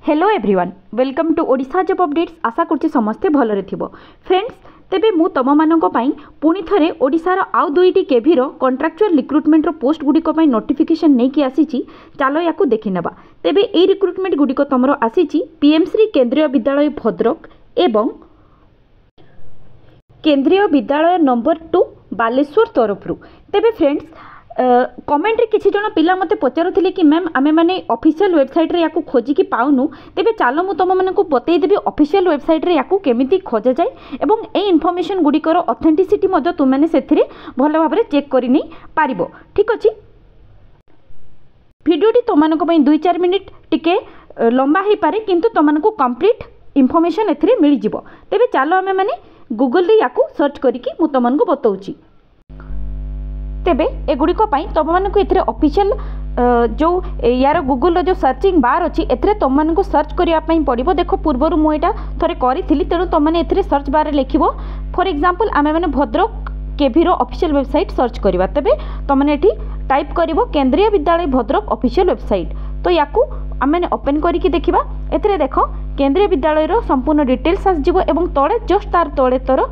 Hello everyone welcome to Odisha job updates. आशा करछि समस्ते भलरे थिबो। फ्रेंड्स तेबे मु तम मानक पई पुनी थरे ओडिशार आउ दुईटी केभिर कॉन्ट्रैक्चुअल रिक्रुटमेंट रो पोस्ट गुडिको पई नोटिफिकेशन नै कि आसीची। चलो याकू देखि नेबा। तेबे ए रिक्रुटमेंट गुडिको तमरो आसीची पीएम श्री केंद्रीय विद्यालय भद्रक एवं केंद्रीय विद्यालय नंबर 2 बालेश्वर तरफ। तेबे फ्रेंड्स कमेंट रे किसी जन पिला मते पचारुथिले कि मैम आमे माने ऑफिशियल वेबसाइट रे याकू खोजिकी पाउनु। तेबे चलो मु तुम मानकू बतई देबी ऑफिशियल वेबसाइट रे याकू केमिति खोजा जाय एवं ए इनफॉरमेशन गुडिकर ऑथेंटिसिटी मध्ये तुम माने सेथिरे भलो भाबरे चेक करि नै पारिबो। ठीक अछि वीडियोटी तुम मानक पई 2-4 मिनिट टिके लंबा हे पारे किंतु तुम मानकू कंप्लीट इनफॉरमेशन एथिरे मिलि जिवो। तेबे चलो आमे माने गूगल रे याकू सर्च करिकी मु तुम मानकू बतौची। तेबे एगुड़िक तुम मानक ए ऑफिशियल जो यार गूगल जो सर्चिंग बार अच्छी ए तुम मानक सर्च करने पड़ो। देख पूर्वर मुझे थे करी तेणु तुम मैंने ए सर्च बार लिख फॉर एग्जांपल आम मैंने भद्रक केभिर ऑफिशियल वेबसाइट सर्च करवा। तेबे तुम मैंने टाइप कर केंद्रीय विद्यालय भद्रक ऑफिशियल वेबसाइट। तो या आम ओपन करके देखा ए देख केंद्रीय विद्यालय संपूर्ण डिटेल्स आसजिव एवं तले जस्ट तार तले तर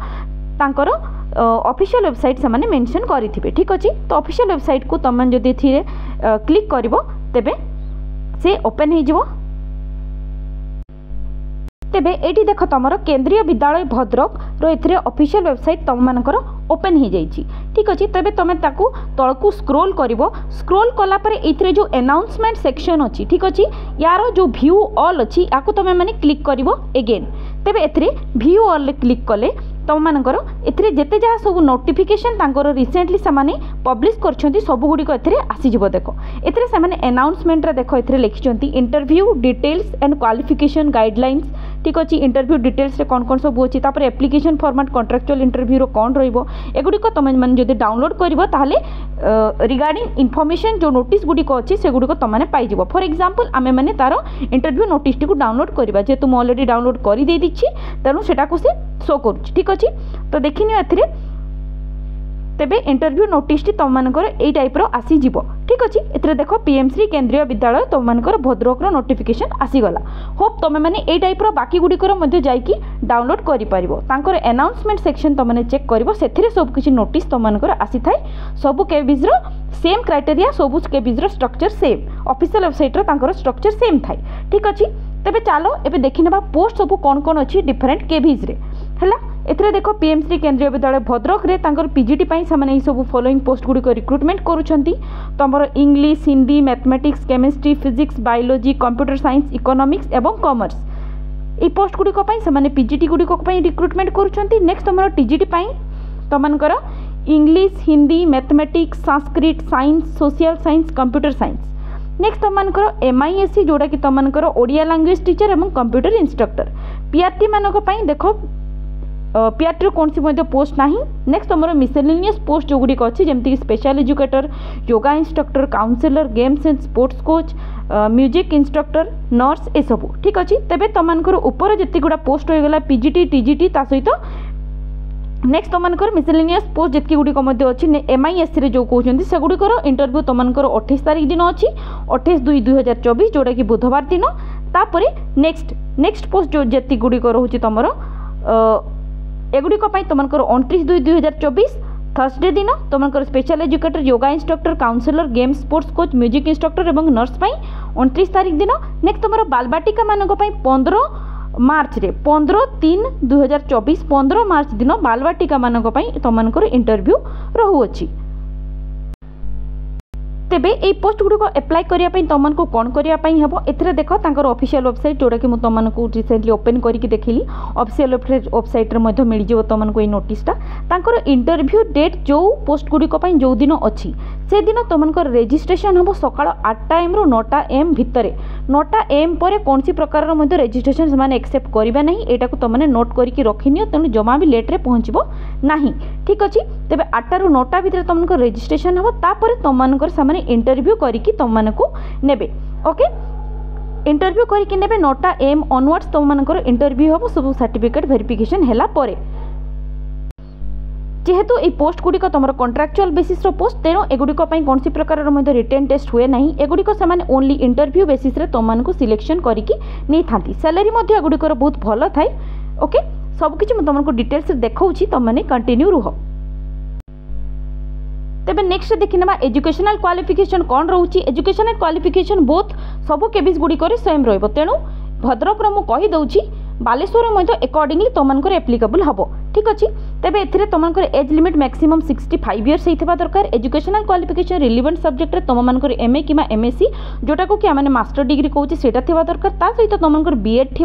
तांकर ऑफिशियल वेबसाइट से माने मेंशन करिथिबे। ठीक अछि तो ऑफिशियल वेबसाइट को तुम जदि थिरे क्लिक करिवो तेबे से ओपन हे जिवो। तेबे एटी देख तमरो केंद्रीय विद्यालय भद्रक रो एथिरे ऑफिशियल वेबसाइट तुम मानकर ओपन हो जाइछि। ठीक अछि तेबे तुम ताकू तळकू स्क्रॉल करिवो। स्क्रॉल कला परे एथिरे जो अनाउंसमेंट सेक्शन अछि ठीक अछि यार जो व्यू ऑल अछि याकू तुम माने क्लिक करिवो अगेन। तेबे एथिरे व्यू ऑल क्लिक कले तुम मानकर एथिरे जेते जहाँ सब नोटिफिकेशन तांकर रिसेंटली से पब्लिश करछंती सब गुडी को एथिरे आसी जिवो। देखो एथिरे से माने अनाउंसमेंट रे देखो एथिरे लिखिछंती interview details and qualification guidelines. ठीक अछि इंटरव्यू डिटेल्स रे कोन सब अछि तापर एप्लिकेशन फॉर्मेट कॉन्ट्रैक्चुअल इंटरव्यू रो कोन रहइबो एगुडी को तुम माने जदि डाउनलोड करिवो ताहले रिगार्डिंग इनफॉरमेशन जो नोटिस गुडी को अछि से गुडी को तुम माने पाइ जिवो। फॉर एग्जांपल आमे माने तारो इंटरव्यू नोटिस टी को डाउनलोड करबा जे तुम ऑलरेडी डाउनलोड करि दे दिछि तेनु सेटा को से शो करूछि। ठीक अछि तो देखिनियो एथिरे तेबे इंटरव्यू नोटिस टी तुम मानकर ए टाइप रो आसी जिवो। ठीक अछि एथिरे देखो पीएम श्री केंद्रीय विद्यालय तुम मानकर भद्रक रो नोटिफिकेशन आसी गला। होप तुम माने ए टाइप रो बाकी गुडी कर मध्ये जाई कि डाउनलोड करि परिबो। तांकर अनाउंसमेंट सेक्शन तुम माने चेक करिवो सेथिरे सब किछि नोटिस तुम मानकर आसी थाई। सब केबिज रो सेम क्राइटेरिया सब केबिज रो स्ट्रक्चर सेम ऑफिशियल वेबसाइट रो तांकर स्ट्रक्चर सेम थाई। ठीक अछि तेबे चलो एबे देखिनेबा पोस्ट सब कोन कोन अछि डिफरेंट केबिज रे हला। एथरे देखो पीएम श्री केंद्रीय विद्यालय भद्रक रे तांकर पीजीटी पई सामाने सब फॉलोइंग पोस्ट गुडी को रिक्रुटमेंट करूछंती। तमरो English Hindi mathematics chemistry physics biology computer science economics एवं कॉमर्स ए पोस्ट गुडी को पई सामाने पीजीटी गुडी को पई रिक्रुटमेंट करूछंती। नेक्स्ट तमरो टीजीटी पई तमनकर English Hindi mathematics Sanskrit science social science computer science. Next तमनकर एमआईएससी जोड़ा कि तमनकर ओडिया लैंग्वेज टीचर एवं कंप्यूटर इंस्ट्रक्टर। पीआरटी मानक पई देखो पीआरटी कौन सी पोस्ट ना। नेक्स्ट तुम मिसेलेनियस पोस्ट जो गुड़ी अच्छी जमीक special educator yoga instructor counsellor games and sports coach music instructor nurse ए सब। ठीक अच्छे तेरे तुम ऊपर जी गुड़ा पोस्ट होगा पीजीटी टीजीटी ता सहित नेक्स्ट तुम मिसेलेनियस पोस्ट जितकी गुड़िक अच्छी एमआईएससी रे जो कहते से गुड़िकर इंटरव्यू तुम 28 तारीख दिन अच्छी 28/2/2024 जोटा कि बुधवार दिन। तापर नेक्स्ट पोस्ट जो जी गुड़िक रोचे तुम एगुड़िक तुमको 29/2/2024 थर्सडे दिन तुमको special educator yoga instructor counsellor game sports coach music instructor एवं नर्स 29 तारीख दिन। नेक्स्ट तुम बालबाटिका मानक 15 मार्च रे 15/3/2024 15 मार्च दिन बालबाटिका मानक तुमको इंटरव्यू रहुअछि। तेबे ए पोस्ट गुडी को अप्लाई करिया पई तुमको कोन करिया पई हेबो एथरे देखो तांकर ऑफिशियल वेबसाइट जोडा कि मु तुमको रिसेंटली ओपन करके देखिली ऑफिशियल वेबसाइट रे मध्ये मिल जिवो तुमको ए नोटिसटा। तांकर इंटरव्यू डेट जो पोस्ट गुडी को पई जो दिन अछि से दिन तुमको रजिस्ट्रेशन हेबो सकाळ 8टा एम रो 9टा एम भितरे 9टा एम परे कोनसी प्रकार रो मध्ये रजिस्ट्रेशन से माने एक्सेप्ट करिबा नहीं एटा को तुमने नोट करके रखिनियो तेनु जमा भी लेट रे पहुंचबो नाही। ठीक अछि तेबे 8टा रो 9टा भितरे तुमको रजिस्ट्रेशन हेबो तापर तुमको सामने इंटरव्यू करिकी तुमको नेबे। ओके इंटरव्यू करिकी नेबे 9टा एम ऑनवर्ड्स तुमको इंटरव्यू हेबो सब सर्टिफिकेट वेरिफिकेशन हैला परे। जेहेतु ये पोस्ट गुड़िक तुम कंट्राक्चुअल बेसिस पोस्ट तेणु एगुड़िक कौन प्रकार रिटेन टेस्ट हुए ना एगुड़िक से ओनली इंटरव्यू बेसिस तुमको सिलेक्शन करके था सैलरी एगुड़िकर बहुत भल थाए ओके सबकि तुमको डिटेल्स देखा तुम मैंने कंटिन्यू रुह तेबे नेक्स्ट देखिना एजुकेशनल क्वालिफिकेशन कौन रोचे एजुकेशनल क्वालिफिकेशन बोथ सबू केबिस गुड़िक सेम रही तेणु भद्रक मुझे बालेश्वर एकॉर्डिंगली तुमको एप्लिकेबल हम ठीक अच्छे तेबे एथिरे तुमको एज लिमिट मैक्सिमम 65 इयर्स होता दरकार एजुकेशनल क्वालिफिकेशन रिलेवेंट सब्जेक्ट तुमको एमए कि एमएससी जोटा को कि आम मास्टर डिग्री कहूँ सेटा थिबा दरकार ता सहित तुमको बीएड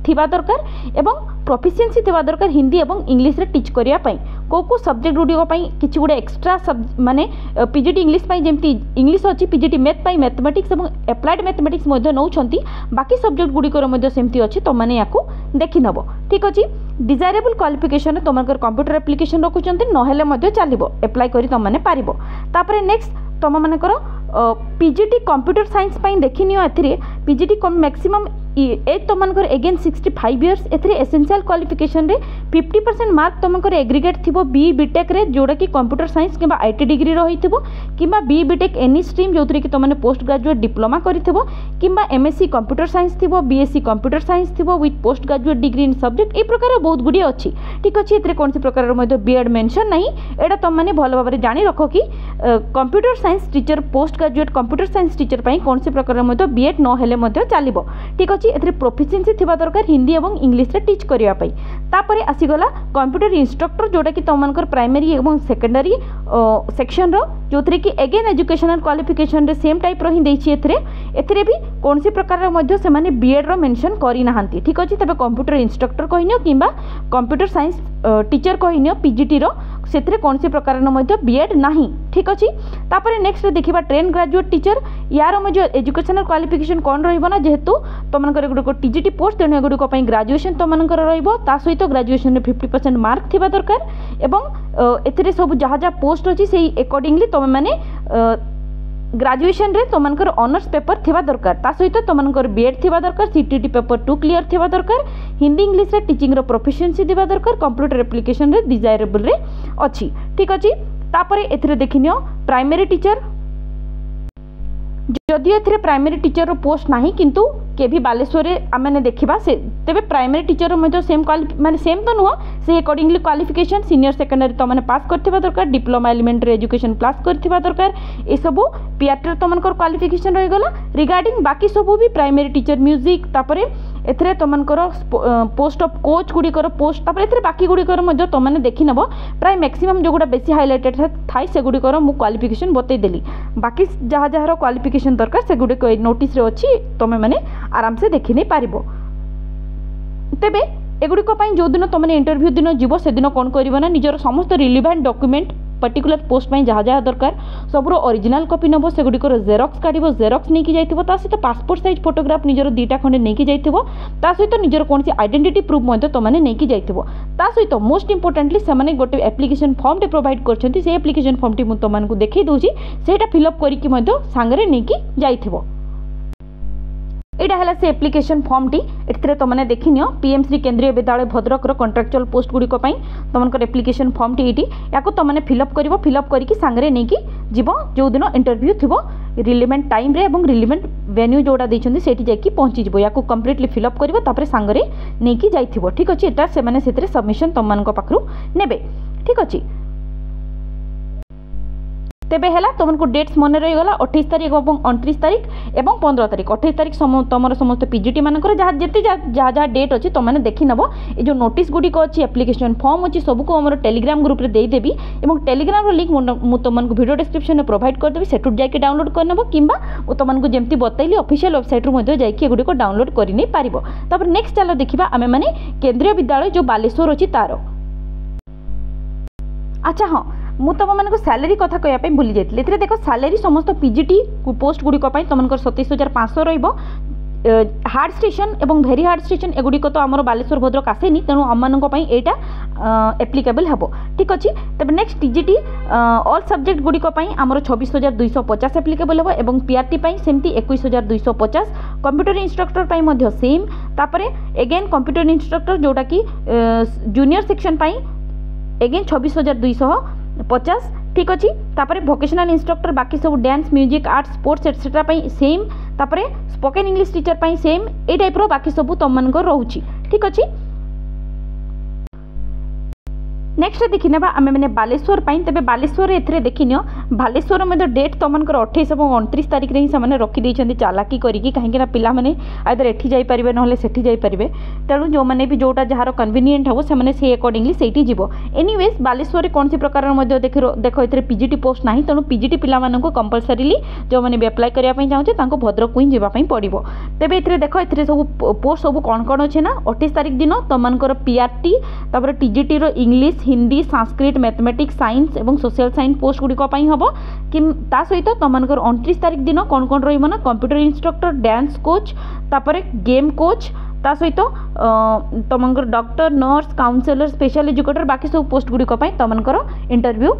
थिबा दरकार एवं प्रोफिशिएंसी थिबा दरकार हिंदी एवं इंग्लिश रे टीच करिया पई को सब्जेक्ट गुडी किछि गुडे एक्स्ट्रा माने पीजीटी इंग्लिश पई जेमती इंग्लिश अछि पीजीटी मैथ पई मैथमेटिक्स एवं एप्लाइड मैथमेटिक्स मध्ये नौछंती बाकी सब्जेक्ट गुडीकर मध्ये सेमती अछि तो माने याकू देखि नबो ठीक अछि डिजायरेबल क्वालिफिकेशन तुमकर कंप्यूटर एप्लिकेशन रखुचंती नहेले मध्ये चलिबो अप्लाई करी तुम माने पारिबो तापरे नेक्स्ट तुम मानकर पीजीटी कंप्यूटर साइंस पई देखिनियो एथिरे पीजीटी मैक्सिमम एज तुमकर एगेन 65 इयर्स एथिरे एसेंशियल क्वालिफिकेशन रे 50% मार्क तुमकर एग्रीगेट थिबो बी बीटेक रे जोड़ा कि कंप्यूटर साइंस किबा आईटी डिग्री रहिथिबो किबा बी बीटेक एनी स्ट्रीम जोथरे कि तुमने पोस्ट ग्रेजुएट डिप्लोमा करिथिबो किबा एमएससी कंप्यूटर साइंस थिबो बीएससी कंप्यूटर साइंस थिबो with post graduate degree in subject ए प्रकार बहुत गुडी अछि ठीक अछि एथिरे कोनसी प्रकार मध्ये बीएड मेंशन नाही एडा तुम माने भलो भाबरे जानि रखो कि computer science teacher post graduate computer science teacher पई कोनसी प्रकार मध्ये बीएड न हेले मध्ये चलिबो ठीक अछि एथिरे प्रोफिशिएंसी थिबा दरकार हिंदी एवं इंग्लिश रे टीच करिया पई तापरे आसीगला कंप्यूटर इंस्ट्रक्टर जोटा कि तुमनकर प्राइमरी एवं सेकेंडरी सेक्शन रो जोथरे कि अगेन एजुकेशनल क्वालिफिकेशन रे सेम टाइप रो ही देछि एथिरे भी कोनसी प्रकार मध्ये से माने बीएड रो मेंशन करि नाहंती ठीक अछि तबे कंप्यूटर इंस्ट्रक्टर कहिनियो किबा कंप्यूटर साइंस टीचर कहिनियो पीजीटी रो सेतरे कोनसी प्रकार मध्ये बीएड नाही ठीक अछि तापरे नेक्स्ट देखिबा ट्रेन ग्रेजुएट टीचर यार मध्ये एजुकेशनल क्वालिफिकेशन कोन रहइबो ना जेहेतु तुमनकर गुडको टीजीटी पोस्ट तेणु एगुड़िक ग्राजुएशन तुमनकर रहिबो ता सहित ग्राजुएशन रे 50% मार्क थिबा दरकार एवं एथिरे सब जहाँ जहाँ पोस्ट अछि सेही अकॉर्डिंगली तुम माने ग्राजुएशन रे तुमनकर ऑनर्स पेपर थिबा दरकार ता सहित तुमनकर बीएड थिबा दरकार सीटीटी पेपर 2 क्लियर थिबा दरकार हिंदी इंग्लिश रे टीचिंग रो प्रोफिशिएंसी थिबा दरकार कंप्यूटर एप्लिकेशन रे डिजायरेबल रे अछि ठीक अछि तापरे एथिरे देखिनियो प्राइमरी टीचर जदि एथिरे प्राइमरी टीचर रो पोस्ट नाही किंतु के भी बालेश्वर आमने देखा से तेबे प्राइमरी टीचर मध्य सेम माने सेम तो नुह से अकॉर्डिंगली क्वालिफिकेशन सीनियर सेकेंडरी तुमने पास करथिबा दरकार डिप्लोमा एलिमेंटरी एजुकेशन पास करथिबा दरकार ए सबो पीआरटी तुमनकर क्वालिफिकेशन रही गला रिगार्डिंग बाकी सबो भी प्राइमरी टीचर म्यूजिक तापरे एथरे तुमनकर पोस्ट ऑफ कोच गुड़िकर पोस्ट तापरे एथरे बाकी गुड़िकर मध्य तुमने देखि नबो प्राय मैक्सिमम जो गुडा बेसी हाइलाइटेड थाई से गुड़िकर मु क्वालिफिकेशन बतई देली बाकी जहाँ जहाँ क्वालिफिकेशन दरकार से गुड़िक नोटिस रे अछि तुम माने आराम से देखि नहीं पारिबो तेबे एगुड़िक जो दिन तुमने इंटरव्यू दिन जीव से दिन कौन कर निजर समस्त रिलेवेंट डॉक्यूमेंट पर्टिकुलर पोस्ट में जहाँ जहाँ दरकार सबूर ओरिजिनल कॉपी नब से गुड़िकर जेरक्स काढ़ जेरक्स नहीं कि जाइथिबो ता सहित पासपोर्ट साइज फोटोग्राफ निजर 2टा खंडे नहीं कि जाइथिबो ता सहित निजर कौन आइडेंटिटी प्रूफ मध्य तुमने नहीं कि जाइथिबो ता सहित मोस्ट इंपोर्टेंटली से गोटे एप्लिकेशन फॉर्म टे प्रोवाइड करछंती से एप्लिकेशन फॉर्म टी मु तुमको देखै दउची सेटा फिलअप करिकि मध्य सांगरे नहीं कि जाइथिबो एटा हला से एप्लिकेशन फॉर्म टी एथिरे तुमने देखिनियो पीएम श्री केंद्रीय विद्यालय भद्रक रो कॉन्ट्रैक्चुअल पोस्ट गुड़िक तुमनकर एप्लिकेशन फॉर्म टी एटी याको तुमने फिलअप करिवो फिलअप करिकि सांगरे नहीं कि जीवो जो दिन इंटरव्यू थिबो रिलेवेंट टाइम रे एवं रिलेवेंट वेन्यू जोड़ा देछंती सेठी जाकी पहुंची जिवो याको कंप्लीटली फिलअप करिवो तापरे सांगरे नहीं कि जाइथिबो ठीक अछि एटा से माने सेतरे सबमिशन तुमनको पाखरु नेबे ठीक अछि तेबे हेला तुमको डेट्स मन रही गला 28 तारीख और 29 तारीख एवं 15 तारीख 28 तारीख तुम समस्त पीजीटी मानकर जहाँ जिते जहाँ डेट अच्छी तुमने देखी नब ये जो नोटिस गुड़िक अच्छी एप्लिकेशन फॉर्म अच्छी सबको आम टेलीग्राम ग्रुप रे देदेवी और टेलीग्राम लिंक तुमको वीडियो डिस्क्रिप्शन में प्रोवाइड करदेवी सेठू जाके डाउनलोड करनब किंबा तुमको जमती बतैली ऑफिशियल वेबसाइट रू जाकि एगुड़िक डाउनलोड कर नहीं पार तापर नेक्स्ट चलो देखा आम मैंने केंद्रीय विद्यालय जो बालेश्वर अच्छी तार अच्छा हाँ मु तुम मान सैलरी कथा कहवाई भूली जाती देख सैलरी समस्त पीजीटी पोस्ट गुड़िक तुमको 27,500 रही हार्ड स्टेशन एवं भेरी हार्ड स्टेशन एगुड़िक तो आम बालेश्वर भद्रक आसेनी तेणु आम यहाँ एप्लिकेबल हम ठीक अच्छे तब नेक्स्ट टीजीटी ऑल सब्जेक्ट गुड़िक आमर 26,250 एप्लिकेबल हम और पीआरटी सेमती 21,250 कंप्यूटर इंस्ट्रक्टर सेम तापर एगेन कंप्यूटर इंस्ट्रक्टर जोटा कि जूनियर सेक्शन एगेन 26,250 ठीक अच्छे। तापर भोकेशनल इंस्ट्रक्टर बाकी सब dance music art sports etcetera same. तापर स्पोकन इंग्लिश टीचर पाई सेम ए टाइप रो बाकी सब तुम मन रोचे ठीक अच्छे। नेक्स्ट देखी ना आम मैंने बालेश्वर तेज बालेश्वर ए देखनी बालेश्वर में डेट तुम 28 और 29 तारिख में ही से रखीदे चालाकी करके कहीं पिला माने आइदर एठी जाई परिबे नहले सेठी जाई परिबे तेणु जो मैंने भी जोटा जार कन्वीनियंट हम से अकॉर्डिंगली सेठी जीवो। एनीवेज बालेश्वर कौन सी प्रकार देख ये पीजीटी पोस्ट ना तेणु पीजीटी पिला कंपलसरीली जो मैंने भी अप्लाई करने चाहूँगे भद्रक ही जावाई पड़ो। तेज ये देख ये सब पोस्ट सब कौन कौन अच्छे ना 28 तारिख दिन तुम पीआरटी तापर टीजीटी रो English Hindi Sanskrit mathematics science और सोशल साइंस पोस्ट गुड़िक हम कि सहित तुम 29 तारिख दिन कौन कौन रहा कंप्यूटर इंस्ट्रक्टर डांस कोच तापर गेम कोच ता सहित तुम doctor nurse counsellor special educator बाकी सब पोस्ट गुड़िक तुम इंटरव्यू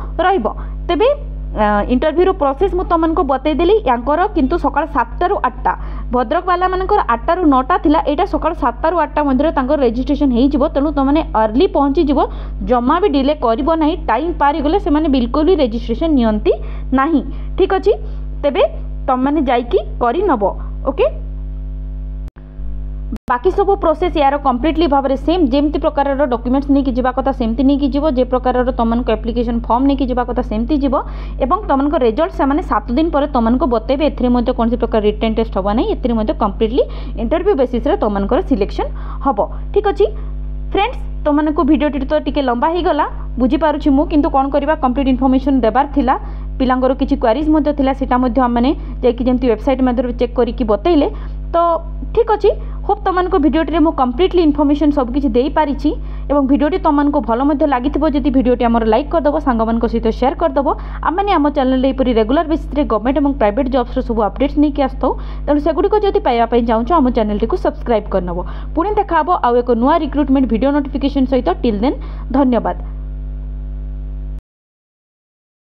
तेबे इंटरव्यू प्रोसेस मुझे तुमको बतईदेली यांकर किंतु सकाल 7 ରୁ 8 भद्रक वाला मानकर 8 ରୁ 9 थिला एटा सकाल 7 ରୁ 8 मध्य तांकर रजिस्ट्रेशन हो जिवो। तेणु तुमने अर्ली पहुँची जीव जमा भी डिले करिवो नाही टाइम पारी गले से माने बिल्कुल भी रजिस्ट्रेशन नियंती नाही ठीक अछि। तेबे तुम माने जाईकी करि नबो ओके। बाकी सब प्रोसेस यार कम्प्लीटली भाव में सेम जेमती प्रकार डॉक्यूमेंट्स नहीं जावा कथा सेमती नहीं जीव जे प्रकार तुमको एप्लिकेशन फॉर्म नहीं जावा कथा सेमती जीव एवं तुमको रिजल्ट से 7 दिन पर तुमको बतेबे ए कौन सी प्रकार रिटन टेस्ट हम ना ए कम्प्लीटली इंटरव्यू बेसिस रे तुमको सिलेक्शन हम ठीक अच्छे। फ्रेंड्स तुमको वीडियोटी तो टिके लंबा हो गला बुझीपारुछि मु किंतु कौन करवा कंप्लीट इनफॉरमेशन देबार थिला पिलांगर किछि क्वेरीज मध्य थिला सेटा मध्य हमने जाकि जेमती वेबसाइट मध्य चेक करके बतैले तो ठीक अच्छे। होप तुमको भिडियोटी मु कंप्लीटली इनफॉरमेशन सब किछि देई पारिछि एवं भिडियोटी तुमको भल मध्य लागिथिबो जदि भिडियोटी हमर लाइक कर दबो सांगमान सहित शेयर कर दबो। आम मैंने आम चैनल एपरी रेगुलर बेसिस रे गवर्नमेंट और प्राइवेट जॉब्स सब अपडेट्स नहीं कि आसथौ तेणु सेगुड़िक जदि पाइबा चाहूँ आम चैनल टी सब्सक्राइब कर नबो। पुणी देखा आउ एक नुआ रिक्रुटमेंट वीडियो नोटिफिकेशन सहित टिल देन धन्यवाद।